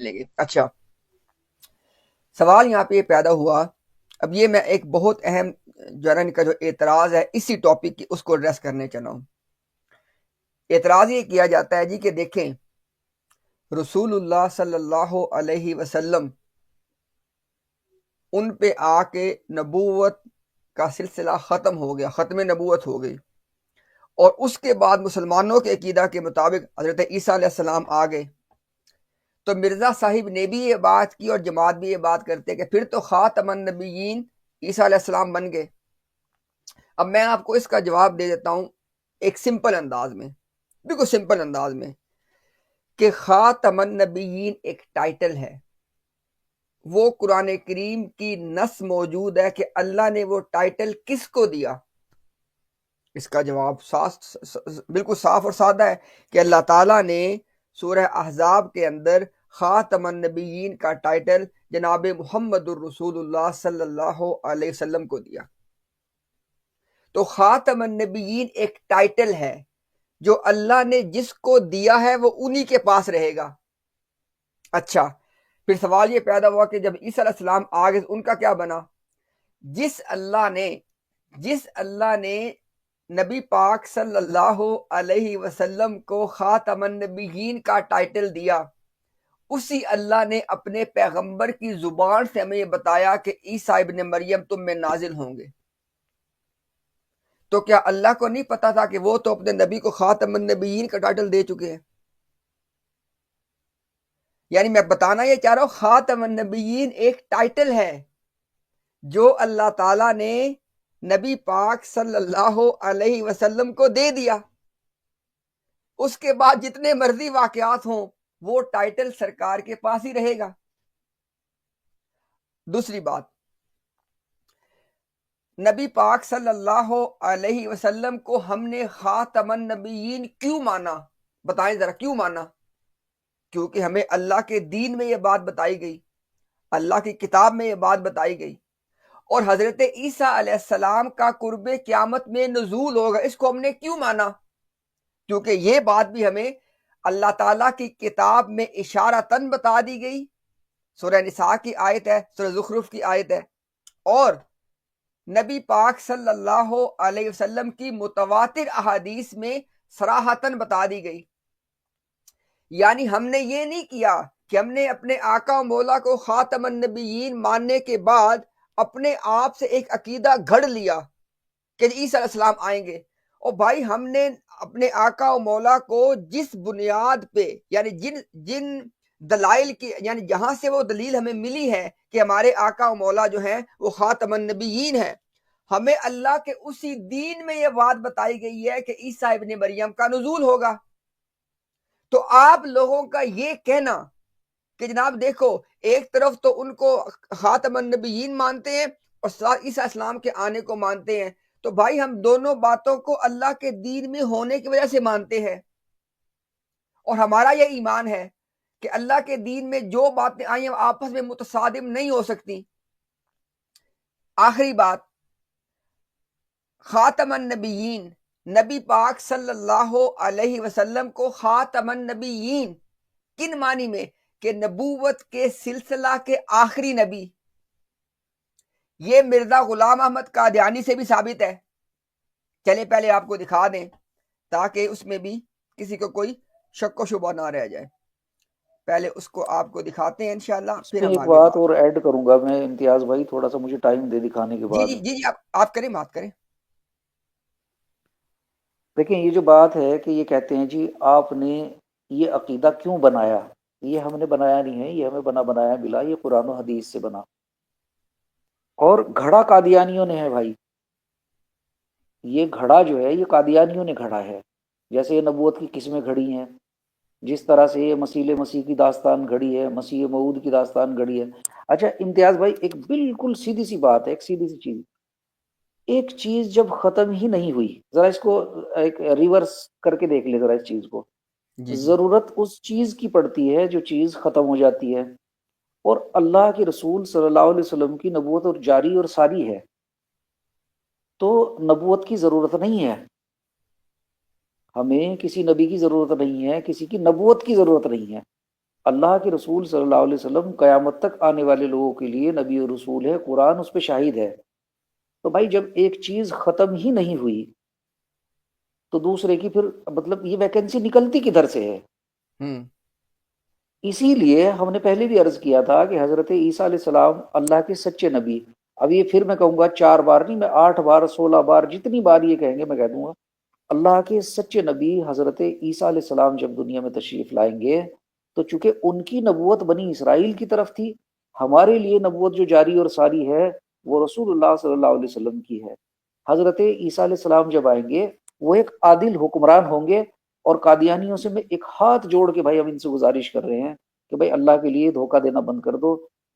لیں گے۔ اچھا، سوال یہاں پہ یہ پیدا ہوا، اب یہ میں ایک بہت اہم جو ہے نا ان کا جو اعتراض ہے اسی ٹاپک کی اس کو ایڈریس کرنے چلا ہوں۔ اعتراض یہ کیا جاتا ہے جی کہ دیکھیں رسول اللہ صلی اللہ علیہ وسلم ان پہ آ کے نبوت کا سلسلہ ختم ہو گیا، ختم نبوت ہو گئی، اور اس کے بعد مسلمانوں کے عقیدہ کے مطابق حضرت عیسیٰ علیہ السلام آ گئے، تو مرزا صاحب نے بھی یہ بات کی اور جماعت بھی یہ بات کرتے کہ پھر تو خاتم النبیین عیسیٰ علیہ السلام بن گئے۔ اب میں آپ کو اس کا جواب دے دیتا ہوں ایک سمپل انداز میں، بالکل سمپل انداز میں، کہ خاتم النبیین ایک ٹائٹل ہے، وہ قرآن کریم کی نص موجود ہے کہ اللہ نے وہ ٹائٹل کس کو دیا؟ اس کا جواب بالکل صاف اور سادہ ہے کہ اللہ تعالیٰ نے سورہ احزاب کے اندر خاتم النبیین کا ٹائٹل جناب محمد الرسول اللہ صلی اللہ علیہ وسلم کو دیا۔ تو خاتم النبیین ایک ٹائٹل ہے جو اللہ نے جس کو دیا ہے وہ انہی کے پاس رہے گا۔ اچھا، پھر سوال یہ پیدا ہوا کہ جب عیسیٰ علیہ السلام آگے ان کا کیا بنا؟ جس اللہ نے نبی پاک صلی اللہ علیہ وسلم کو خاتم النبیین کا ٹائٹل دیا، اسی اللہ نے اپنے پیغمبر کی زبان سے ہمیں یہ بتایا کہ عیسیٰ ابن مریم تم میں نازل ہوں گے۔ تو کیا اللہ کو نہیں پتا تھا کہ وہ تو اپنے نبی کو خاتم النبیین کا ٹائٹل دے چکے ہیں؟ یعنی میں بتانا یہ چاہ رہا ہوں خاتم النبیین ایک ٹائٹل ہے جو اللہ تعالیٰ نے نبی پاک صلی اللہ علیہ وسلم کو دے دیا، اس کے بعد جتنے مرضی واقعات ہوں وہ ٹائٹل سرکار کے پاس ہی رہے گا۔ دوسری بات، نبی پاک صلی اللہ علیہ وسلم کو ہم نے خاتم النبیین کیوں مانا؟ بتائیں ذرا کیوں مانا؟ کیونکہ ہمیں اللہ کے دین میں یہ بات بتائی گئی، اللہ کی کتاب میں یہ بات بتائی گئی، اور حضرت عیسیٰ علیہ السلام کا قرب قیامت میں نزول ہوگا، اس کو ہم نے کیوں مانا؟ کیونکہ یہ بات بھی ہمیں اللہ تعالیٰ کی کتاب میں اشارتاً بتا دی گئی، سورہ نساء کی آیت ہے، سورہ زخرف کی آیت ہے، اور نبی پاک صلی اللہ علیہ وسلم کی متواتر احادیث میں صراحتاً بتا دی گئی۔ یعنی ہم نے یہ نہیں کیا کہ ہم نے اپنے آقا و مولا کو خاتم النبیین ماننے کے بعد اپنے آپ سے ایک عقیدہ گھڑ لیا کہ عیسیٰ علیہ السلام آئیں گے، اور بھائی ہم نے اپنے آقا و مولا کو جس بنیاد پہ، یعنی جن دلائل کی، یعنی جہاں سے وہ دلیل ہمیں ملی ہے کہ ہمارے آقا و مولا جو ہیں وہ خاتم النبیین ہیں، ہمیں اللہ کے اسی دین میں یہ بات بتائی گئی ہے کہ عیسیٰ ابن مریم کا نزول ہوگا۔ تو آپ لوگوں کا یہ کہنا کہ جناب دیکھو ایک طرف تو ان کو خاتم النبیین مانتے ہیں اور ساتھ عیسیٰ اسلام کے آنے کو مانتے ہیں، تو بھائی ہم دونوں باتوں کو اللہ کے دین میں ہونے کی وجہ سے مانتے ہیں، اور ہمارا یہ ایمان ہے کہ اللہ کے دین میں جو باتیں آئی ہیں آپس میں متصادم نہیں ہو سکتی۔ آخری بات، خاتم النبیین، نبی پاک صلی اللہ علیہ وسلم کو خاتم النبیین کن معنی میں؟ کہ نبوت کے سلسلہ کے آخری نبی۔ یہ مرزا غلام احمد قادیانی سے بھی ثابت ہے، چلے پہلے آپ کو دکھا دیں تاکہ اس میں بھی کسی کو کوئی شک و شبہ نہ رہ جائے، پہلے اس کو آپ کو دکھاتے ہیں انشاءاللہ، اس پھر میں ہم ایک آگے بات بات اور کریں۔ ایڈ کروں گا میں، امتیاز بھائی تھوڑا سا مجھے ٹائم دے دکھانے کے جی بعد۔ جی جی جی آپ کریں، بات کریں۔ دیکھیں یہ جو بات ہے کہ یہ کہتے ہیں جی آپ نے یہ عقیدہ کیوں بنایا، یہ ہم نے بنایا نہیں ہے، یہ ہمیں بنایا ملا، یہ قرآن و حدیث سے بنا، اور گھڑا قادیانیوں نے ہے بھائی، یہ گھڑا جو ہے یہ قادیانیوں نے گھڑا ہے، جیسے یہ نبوت کی قسمیں گھڑی ہیں، جس طرح سے یہ مسیح کی داستان گھڑی ہے، مسیح موعود کی داستان گھڑی ہے۔ اچھا امتیاز بھائی ایک بالکل سیدھی سی بات ہے، ایک سیدھی سی چیز، ایک چیز جب ختم ہی نہیں ہوئی، ذرا اس کو ایک ریورس کر کے دیکھ لیں ذرا اس چیز کو، جی جی ضرورت اس چیز کی پڑتی ہے جو چیز ختم ہو جاتی ہے، اور اللہ کے رسول صلی اللہ علیہ وسلم کی نبوت اور جاری اور ساری ہے، تو نبوت کی ضرورت نہیں ہے، ہمیں کسی نبی کی ضرورت نہیں ہے، کسی کی نبوت کی ضرورت نہیں ہے، اللہ کے رسول صلی اللہ علیہ وسلم قیامت تک آنے والے لوگوں کے لیے نبی اور رسول ہے، قرآن اس پہ شاہد ہے۔ تو بھائی جب ایک چیز ختم ہی نہیں ہوئی تو دوسرے کی پھر مطلب یہ ویکینسی نکلتی کدھر سے ہے؟ ہوں اسی لیے ہم نے پہلے بھی عرض کیا تھا کہ حضرت عیسیٰ علیہ السلام اللہ کے سچے نبی، اب یہ پھر میں کہوں گا 4 بار نہیں، میں 8 بار 16 بار جتنی بار یہ کہیں گے میں کہہ دوں گا، اللہ کے سچے نبی حضرت عیسیٰ علیہ السلام جب دنیا میں تشریف لائیں گے تو چونکہ ان کی نبوت بنی اسرائیل کی طرف تھی، ہمارے لیے نبوت جو جاری اور ساری ہے وہ رسول اللہ صلی اللہ علیہ وسلم کی ہے۔ حضرت عیسیٰ علیہ السلام جب آئیں گے وہ ایک عادل حکمران ہوں گے، اور قادیانیوں سے میں ایک ہاتھ جوڑ کے بھائی ہم ان سے گزارش کر رہے ہیں کہ بھائی اللہ کے لیے دھوکہ دینا بند کر دو،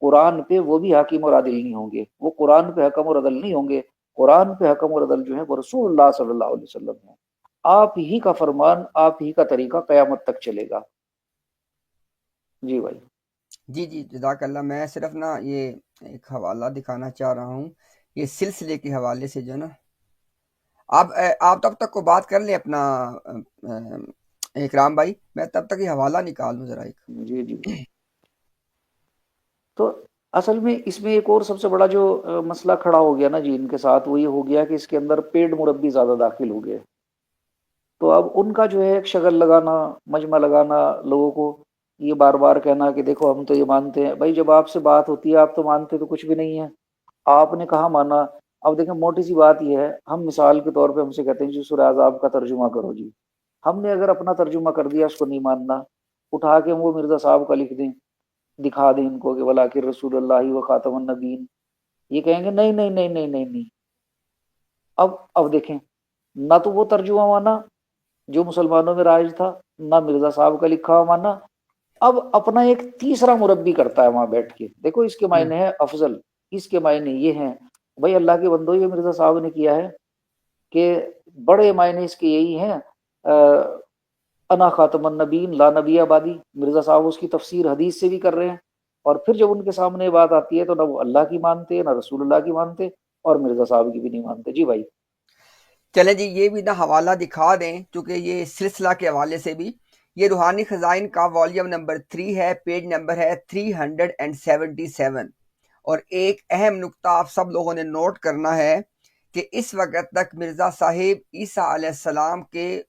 قرآن پہ وہ بھی حاکم اور عادل نہیں ہوں گے، وہ قرآن پہ حکم اور عدل نہیں ہوں گے، قرآن پہ حکم اور عدل جو ہے وہ رسول اللہ صلی اللہ علیہ وسلم ہے۔ آپ ہی کا فرمان، آپ ہی کا طریقہ قیامت تک چلے گا۔ جی بھائی۔ جی جی جزاک اللہ۔ میں صرف نا یہ ایک حوالہ دکھانا چاہ رہا ہوں، یہ سلسلے کے حوالے سے جو نا آپ تب تک کو بات کر لیں اپنا اکرام بھائی، میں تب تک یہ حوالہ نکال لوں ذرا ایک۔ جی جی۔ تو اصل میں اس میں ایک اور سب سے بڑا جو مسئلہ کھڑا ہو گیا نا جی ان کے ساتھ، وہ یہ ہو گیا کہ اس کے اندر پیڈ مربی زیادہ داخل ہو گئے، تو اب ان کا جو ہے ایک شغل لگانا، مجمع لگانا، لوگوں کو یہ بار بار کہنا کہ دیکھو ہم تو یہ مانتے ہیں۔ بھائی جب آپ سے بات ہوتی ہے آپ تو مانتے تو کچھ بھی نہیں ہے، آپ نے کہاں مانا؟ اب دیکھیں موٹی سی بات یہ ہے، ہم مثال کے طور پہ ہم سے کہتے ہیں جی سورہ عذاب کا ترجمہ کرو جی، ہم نے اگر اپنا ترجمہ کر دیا اس کو نہیں ماننا، اٹھا کے وہ مرزا صاحب کا لکھ دیں، دکھا دیں ان کو کہ ولاکن رسول اللہ و خاتم النبیین، یہ کہیں گے نہیں نہیں نہیں نہیں نہیں نہیں۔ اب دیکھیں، نہ تو وہ ترجمہ مانا جو مسلمانوں میں رائج تھا، نہ مرزا صاحب کا لکھا ہوا مانا، اب اپنا ایک تیسرا مربی کرتا ہے وہاں بیٹھ کے۔ دیکھو اس کے معنی ہے افضل، اس کے معنی یہ ہیں بھائی اللہ کے بندو، یہ مرزا صاحب نے کیا ہے کہ بڑے معنی اس کے یہی ہیں، انا خاتم النبیین لا نبی آبادی، مرزا صاحب اس کی تفسیر حدیث سے بھی کر رہے ہیں، اور پھر جب ان کے سامنے بات آتی ہے تو نہ وہ اللہ کی مانتے نہ رسول اللہ کی مانتے، اور مرزا صاحب کی بھی نہیں مانتے۔ جی بھائی۔ چلیں جی یہ بھی نا حوالہ دکھا دیں چونکہ یہ سلسلہ کے حوالے سے بھی، یہ روحانی خزائن کا والیوم نمبر 3 ہے، پیج نمبر ہے 377، اور ایک اہم نقطہ آپ سب لوگوں نے نوٹ کرنا ہے کہ اس وقت تک مرزا صاحب عیسیٰ علیہ السلام کے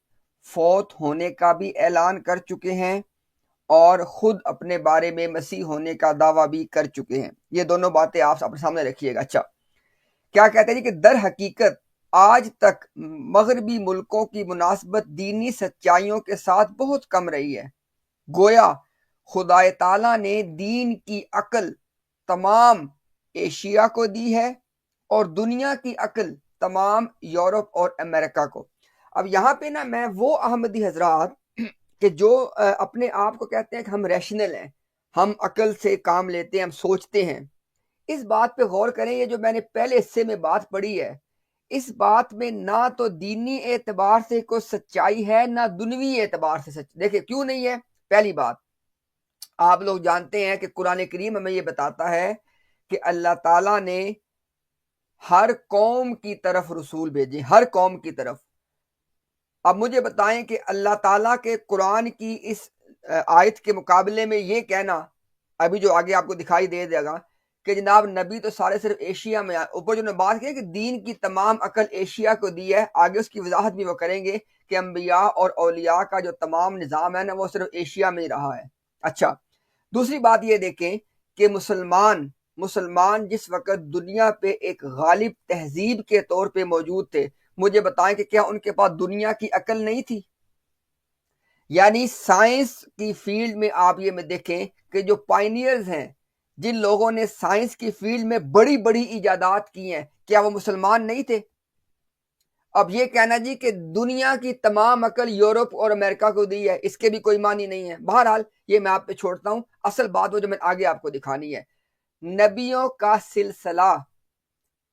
فوت ہونے کا بھی اعلان کر چکے ہیں اور خود اپنے بارے میں مسیح ہونے کا دعویٰ بھی کر چکے ہیں۔ یہ دونوں باتیں آپ اپنے سامنے رکھیے گا۔ اچھا، کیا کہتے ہیں کہ در حقیقت آج تک مغربی ملکوں کی مناسبت دینی سچائیوں کے ساتھ بہت کم رہی ہے، گویا خدا تعالیٰ نے دین کی عقل تمام ایشیا کو دی ہے اور دنیا کی عقل تمام یورپ اور امریکہ کو۔ اب یہاں پہ نا میں وہ احمدی حضرات کہ جو اپنے آپ کو کہتے ہیں کہ ہم ریشنل ہیں، ہم عقل سے کام لیتے ہیں، ہم سوچتے ہیں، اس بات پہ غور کریں۔ یہ جو میں نے پہلے حصے میں بات پڑھی ہے، اس بات میں نہ تو دینی اعتبار سے کوئی سچائی ہے نہ دنوی اعتبار سے سچ۔ دیکھیں کیوں نہیں ہے۔ پہلی بات، آپ لوگ جانتے ہیں کہ قرآن کریم ہمیں یہ بتاتا ہے کہ اللہ تعالیٰ نے ہر قوم کی طرف رسول بھیجے، ہر قوم کی طرف۔ اب مجھے بتائیں کہ اللہ تعالیٰ کے قرآن کی اس آیت کے مقابلے میں یہ کہنا، ابھی جو آگے آپ کو دکھائی دے گا کہ جناب نبی تو سارے صرف ایشیا میں، اوپر جو نے بات کی کہ دین کی تمام عقل ایشیا کو دی ہے، آگے اس کی وضاحت بھی وہ کریں گے کہ انبیاء اور اولیاء کا جو تمام نظام ہے نا وہ صرف ایشیا میں ہی رہا ہے۔ اچھا، دوسری بات یہ دیکھیں کہ مسلمان جس وقت دنیا پہ ایک غالب تہذیب کے طور پہ موجود تھے، مجھے بتائیں کہ کیا ان کے پاس دنیا کی عقل نہیں تھی؟ یعنی سائنس کی فیلڈ میں آپ یہ میں دیکھیں کہ جو پائنیئرز ہیں، جن لوگوں نے سائنس کی فیلڈ میں بڑی بڑی ایجادات کی ہیں، کیا وہ مسلمان نہیں تھے؟ اب یہ کہنا جی کہ دنیا کی تمام عقل یورپ اور امریکہ کو دی ہے، اس کے بھی کوئی معنی نہیں ہے۔ بہرحال یہ میں آپ پہ چھوڑتا ہوں، اصل بات وہ جو میں آگے آپ کو دکھانی ہے، نبیوں کا سلسلہ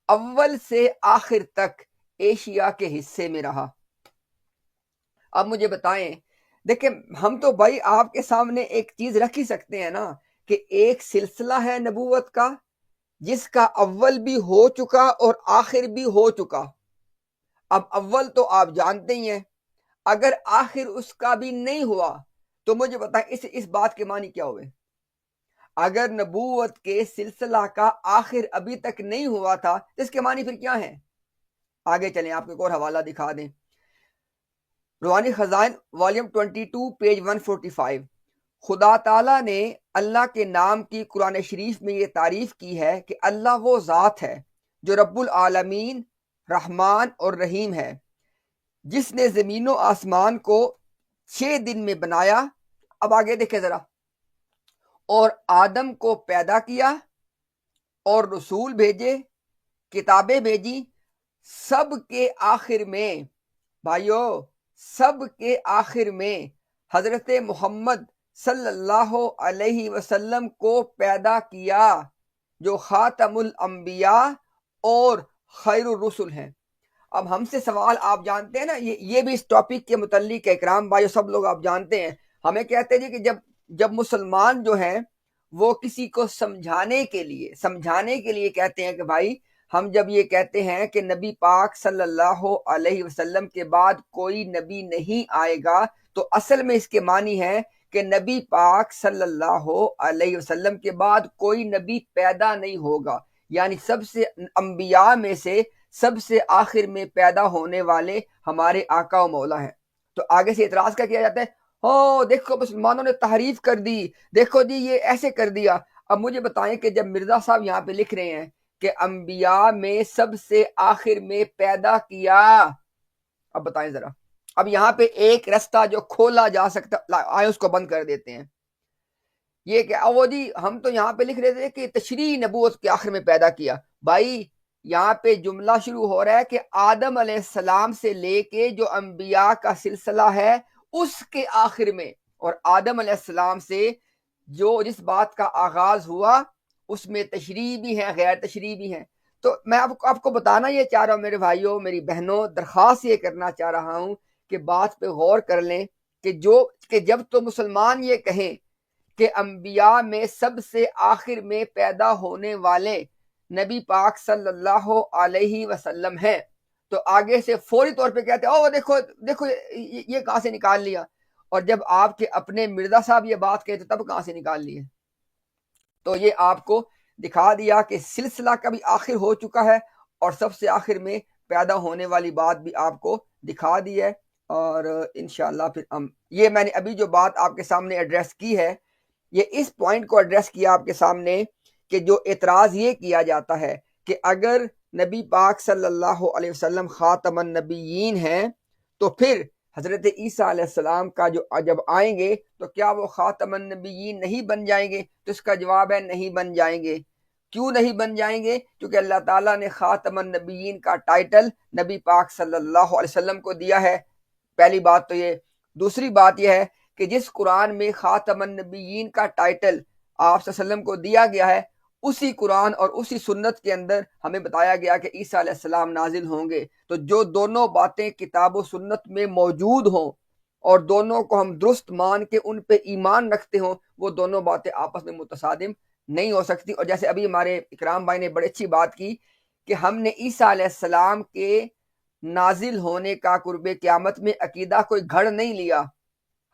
اول سے آخر تک ایشیا کے حصے میں رہا۔ اب مجھے بتائیں، دیکھیں ہم تو بھائی آپ کے سامنے ایک چیز رکھ ہی سکتے ہیں نا کہ ایک سلسلہ ہے نبوت کا جس کا اول بھی ہو چکا اور آخر بھی ہو چکا۔ اب اول تو آپ جانتے ہی ہیں، اگر آخر اس کا بھی نہیں ہوا تو مجھے بتائیں اس بات کے معنی کیا ہوئے؟ اگر نبوت کے سلسلہ کا آخر ابھی تک نہیں ہوا تھا تو اس کے معنی پھر کیا ہے؟ آگے چلیں، آپ کو ایک اور حوالہ دکھا دیں۔ روحانی خزائن والیوم 22 پیج 145۔ خدا تعالیٰ نے اللہ کے نام کی قرآن شریف میں یہ تعریف کی ہے کہ اللہ وہ ذات ہے جو رب العالمین، رحمان اور رحیم ہے، جس نے زمین و آسمان کو 6 دن میں بنایا۔ اب آگے دیکھیں ذرا، اور آدم کو پیدا کیا اور رسول بھیجے، کتابیں بھیجی، سب کے آخر میں، بھائیو سب کے آخر میں حضرت محمد صلی اللہ علیہ وسلم کو پیدا کیا جو خاتم الانبیاء اور خیر الرسل ہیں۔ اب ہم سے سوال آپ جانتے ہیں نا، یہ بھی اس ٹاپک کے متعلق اکرام بھائیو سب لوگ آپ جانتے ہیں، ہمیں کہتے ہیں کہ جب مسلمان جو ہیں وہ کسی کو سمجھانے کے لیے کہتے ہیں کہ بھائی ہم جب یہ کہتے ہیں کہ نبی پاک صلی اللہ علیہ وسلم کے بعد کوئی نبی نہیں آئے گا، تو اصل میں اس کے معنی ہے کہ نبی پاک صلی اللہ علیہ وسلم کے بعد کوئی نبی پیدا نہیں ہوگا، یعنی سب سے انبیاء میں سے سب سے آخر میں پیدا ہونے والے ہمارے آقا و مولا ہیں۔ تو آگے سے اعتراض کیا جاتا ہے، دیکھو مسلمانوں نے تحریف کر دی، دیکھو جی یہ ایسے کر دیا۔ اب مجھے بتائیں کہ جب مرزا صاحب یہاں پہ لکھ رہے ہیں کہ انبیاء میں سب سے آخر میں پیدا کیا، اب بتائیں ذرا، اب یہاں پہ ایک رستہ جو کھولا جا سکتا، آئے اس کو بند کر دیتے ہیں۔ یہ کہ جی ہم تو یہاں پہ لکھ رہے تھے کہ تشریح نبوت کے آخر میں پیدا کیا، بھائی یہاں پہ جملہ شروع ہو رہا ہے کہ آدم علیہ السلام سے لے کے جو انبیاء کا سلسلہ ہے اس کے آخر میں، اور آدم علیہ السلام سے جو جس بات کا آغاز ہوا اس میں تشریح بھی ہے، غیر تشریح بھی ہے۔ تو میں آپ کو بتانا یہ چاہ رہا ہوں میرے بھائیوں، میری بہنوں، درخواست یہ کرنا چاہ رہا ہوں کہ بات پہ غور کر لیں کہ جب تو مسلمان یہ کہیں کہ انبیاء میں سب سے آخر میں پیدا ہونے والے نبی پاک صلی اللہ علیہ وسلم ہیں، تو آگے سے فوری طور پہ کہتے ہیں دیکھو یہ کہاں سے نکال لیا، اور جب آپ کے اپنے مرزا صاحب یہ بات کہتے تب کہاں سے نکال لیے؟ تو یہ آپ کو دکھا دیا کہ سلسلہ کا بھی آخر ہو چکا ہے، اور سب سے آخر میں پیدا ہونے والی بات بھی آپ کو دکھا دی ہے۔ اور انشاءاللہ پھر یہ میں نے ابھی جو بات آپ کے سامنے ایڈریس کی ہے، یہ اس پوائنٹ کو ایڈریس کیا آپ کے سامنے کہ جو اعتراض یہ کیا جاتا ہے کہ اگر نبی پاک صلی اللہ علیہ وسلم خاتم النبیین ہیں تو پھر حضرت عیسیٰ علیہ السلام کا جب آئیں گے تو کیا وہ خاتم النبیین نہیں بن جائیں گے؟ تو اس کا جواب ہے نہیں بن جائیں گے۔ کیوں نہیں بن جائیں گے؟ کیونکہ اللہ تعالیٰ نے خاتم النبیین کا ٹائٹل نبی پاک صلی اللہ علیہ وسلم کو دیا ہے، پہلی بات تو یہ۔ دوسری بات یہ ہے کہ جس قرآن میں خاتم النبیین کا ٹائٹل آپ صلی اللہ علیہ وسلم کو دیا گیا ہے، اسی قرآن اور اسی سنت کے اندر ہمیں بتایا گیا کہ عیسیٰ علیہ السلام نازل ہوں گے۔ تو جو دونوں باتیں کتاب و سنت میں موجود ہوں اور دونوں کو ہم درست مان کے ان پہ ایمان رکھتے ہوں، وہ دونوں باتیں آپس میں متصادم نہیں ہو سکتی۔ اور جیسے ابھی ہمارے اکرام بھائی نے بڑی اچھی بات کی کہ ہم نے عیسیٰ علیہ السلام کے نازل ہونے کا قرب قیامت میں عقیدہ کوئی گھڑ نہیں لیا،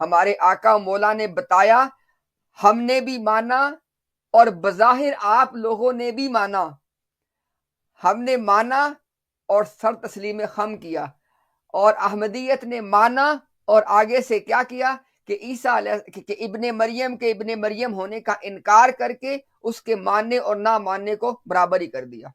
ہمارے آقا مولا نے بتایا، ہم نے بھی مانا، اور بظاہر آپ لوگوں نے بھی مانا، ہم نے مانا اور سر تسلیم خم کیا، اور احمدیت نے مانا اور آگے سے کیا کیا کہ عیسیٰ علیہ کہ ابن مریم ہونے کا انکار کر کے اس کے ماننے اور نہ ماننے کو برابر ہی کر دیا۔